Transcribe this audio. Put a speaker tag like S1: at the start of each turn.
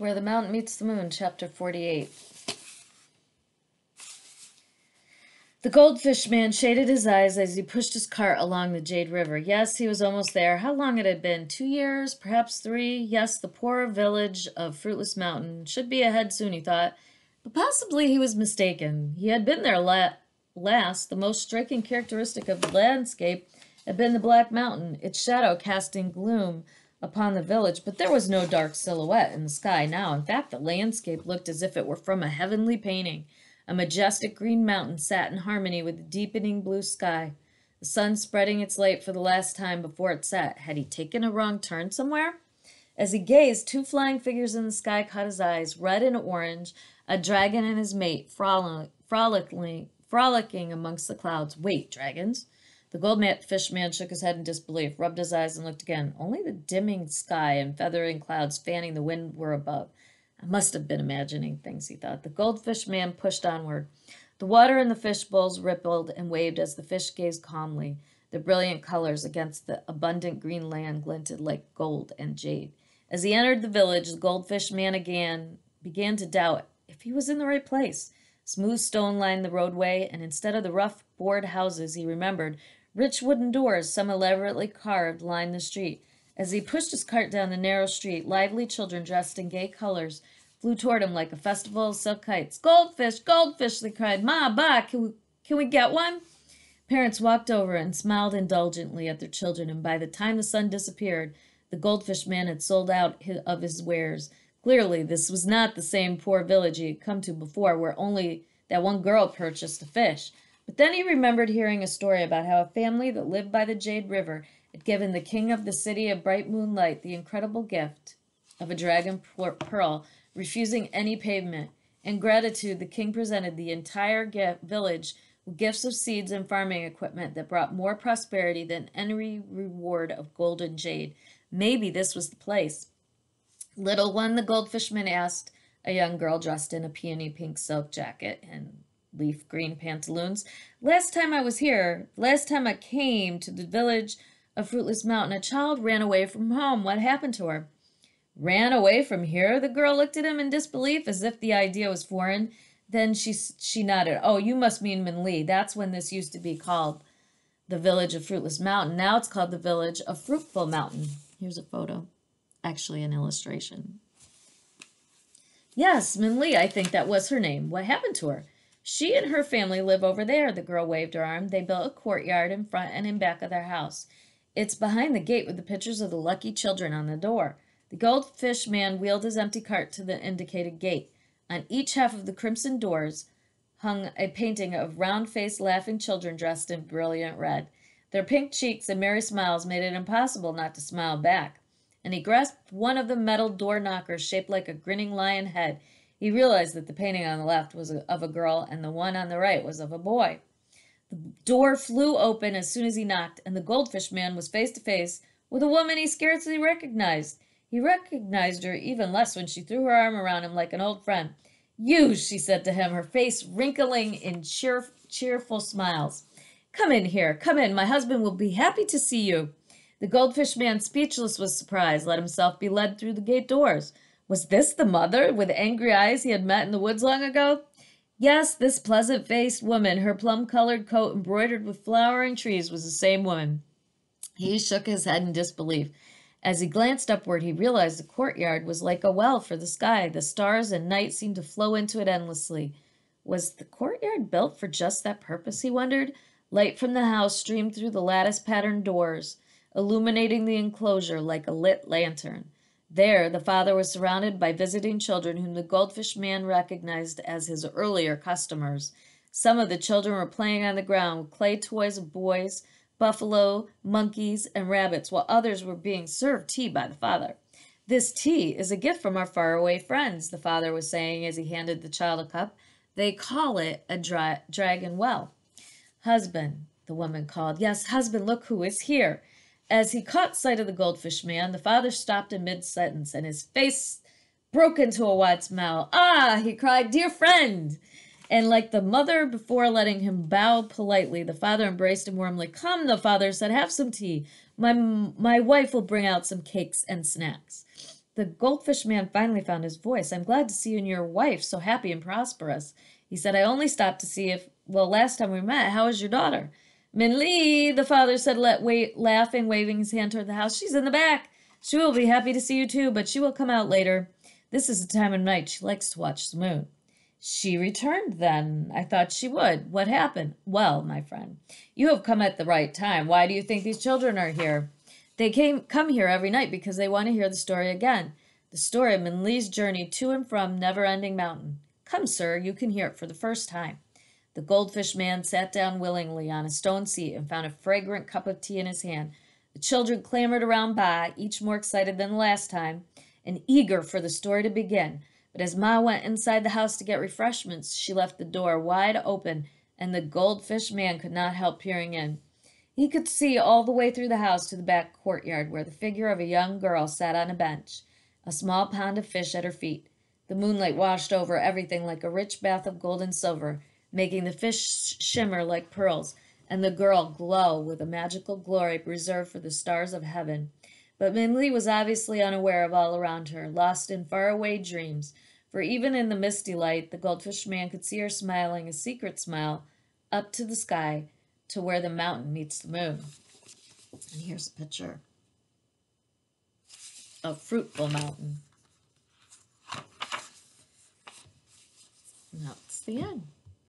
S1: Where the Mountain Meets the Moon, Chapter 48. The goldfish man shaded his eyes as he pushed his cart along the Jade River. Yes, he was almost there. How long it had been? 2 years? Perhaps 3? Yes, the poor village of Fruitless Mountain should be ahead soon, he thought. But possibly he was mistaken. He had been there last. The most striking characteristic of the landscape had been the Black Mountain, its shadow casting gloom upon the village, but there was no dark silhouette in the sky now. In fact, the landscape looked as if it were from a heavenly painting. A majestic green mountain sat in harmony with the deepening blue sky, the sun spreading its light for the last time before it set. Had he taken a wrong turn somewhere? As he gazed, 2 flying figures in the sky caught his eyes, red and orange, a dragon and his mate, frolicking amongst the clouds. Wait, dragons? The goldfish man shook his head in disbelief, rubbed his eyes, and looked again. Only the dimming sky and feathering clouds fanning the wind were above. I must have been imagining things, he thought. The goldfish man pushed onward. The water in the fish bowls rippled and waved as the fish gazed calmly. The brilliant colors against the abundant green land glinted like gold and jade. As he entered the village, the goldfish man began to doubt if he was in the right place. Smooth stone lined the roadway, and instead of the rough board houses he remembered, rich wooden doors, some elaborately carved, lined the street. As he pushed his cart down the narrow street, lively children dressed in gay colors flew toward him like a festival of silk kites. Goldfish, goldfish, they cried. Ma, ba, can we get one? Parents walked over and smiled indulgently at their children, and by the time the sun disappeared, the goldfish man had sold out of his wares. Clearly, this was not the same poor village he had come to before, where only that one girl purchased a fish. But then he remembered hearing a story about how a family that lived by the Jade River had given the king of the city of bright moonlight the incredible gift of a dragon pearl, refusing any payment. In gratitude, the king presented the entire village with gifts of seeds and farming equipment that brought more prosperity than any reward of gold and jade. Maybe this was the place. Little one, the goldfishman asked, a young girl dressed in a peony pink silk jacket and leaf green pantaloons. Last time I came to the village of Fruitless Mountain, a child ran away from home. What happened to her? Ran away from here? The girl looked at him in disbelief, as if the idea was foreign. Then she nodded. Oh, you must mean Minli. That's when this used to be called the village of Fruitless Mountain. Now it's called the village of Fruitful Mountain. Here's a photo. Actually, an illustration. Yes, Minli, I think that was her name. What happened to her? She and her family live over there. The girl waved her arm. They built a courtyard in front and in back of their house. It's behind the gate with the pictures of the lucky children on the door. The goldfish man wheeled his empty cart to the indicated gate. On each half of the crimson doors hung a painting of round-faced, laughing children dressed in brilliant red. Their pink cheeks and merry smiles made it impossible not to smile back. And he grasped one of the metal door knockers shaped like a grinning lion head. He realized that the painting on the left was of a girl and the one on the right was of a boy. The door flew open as soon as he knocked, and the goldfish man was face to face with a woman he scarcely recognized. He recognized her even less when she threw her arm around him like an old friend. You, she said to him, her face wrinkling in cheerful smiles. Come in here, come in. My husband will be happy to see you. The goldfish man, speechless with surprise, let himself be led through the gate doors. Was this the mother with angry eyes he had met in the woods long ago? Yes, this pleasant-faced woman, her plum-colored coat embroidered with flowering trees, was the same woman. He shook his head in disbelief. As he glanced upward, he realized the courtyard was like a well for the sky. The stars and night seemed to flow into it endlessly. Was the courtyard built for just that purpose, he wondered? Light from the house streamed through the lattice-patterned doors, illuminating the enclosure like a lit lantern. There, the father was surrounded by visiting children whom the goldfish man recognized as his earlier customers. Some of the children were playing on the ground with clay toys of boys, buffalo, monkeys, and rabbits, while others were being served tea by the father. This tea is a gift from our faraway friends, the father was saying as he handed the child a cup. They call it a dragon well. Husband, the woman called. Yes, husband, look who is here. As he caught sight of the goldfish man, the father stopped in mid-sentence, and his face broke into a wide smile. Ah, he cried, dear friend! And like the mother before letting him bow politely, the father embraced him warmly. Come, the father said, have some tea. My wife will bring out some cakes and snacks. The goldfish man finally found his voice. I'm glad to see you and your wife so happy and prosperous. He said, I only stopped to see if, well, last time we met, how is your daughter? Min Lee, the father said, laughing, waving his hand toward the house. She's in the back. She will be happy to see you too, but she will come out later. This is the time of night she likes to watch the moon. She returned then. I thought she would. What happened? Well, my friend, you have come at the right time. Why do you think these children are here? They come here every night because they want to hear the story again. The story of Minli's journey to and from Never-Ending Mountain. Come, sir, you can hear it for the first time. The goldfish man sat down willingly on a stone seat and found a fragrant cup of tea in his hand. The children clamored around Ba, each more excited than the last time, and eager for the story to begin. But as Ma went inside the house to get refreshments, she left the door wide open, and the goldfish man could not help peering in. He could see all the way through the house to the back courtyard, where the figure of a young girl sat on a bench, a small pond of fish at her feet. The moonlight washed over everything like a rich bath of gold and silver, making the fish shimmer like pearls, and the girl glow with a magical glory reserved for the stars of heaven. But Minli was obviously unaware of all around her, lost in faraway dreams, for even in the misty light, the goldfish man could see her smiling a secret smile up to the sky, to where the mountain meets the moon. And here's a picture of Fruitful Mountain. And that's the end.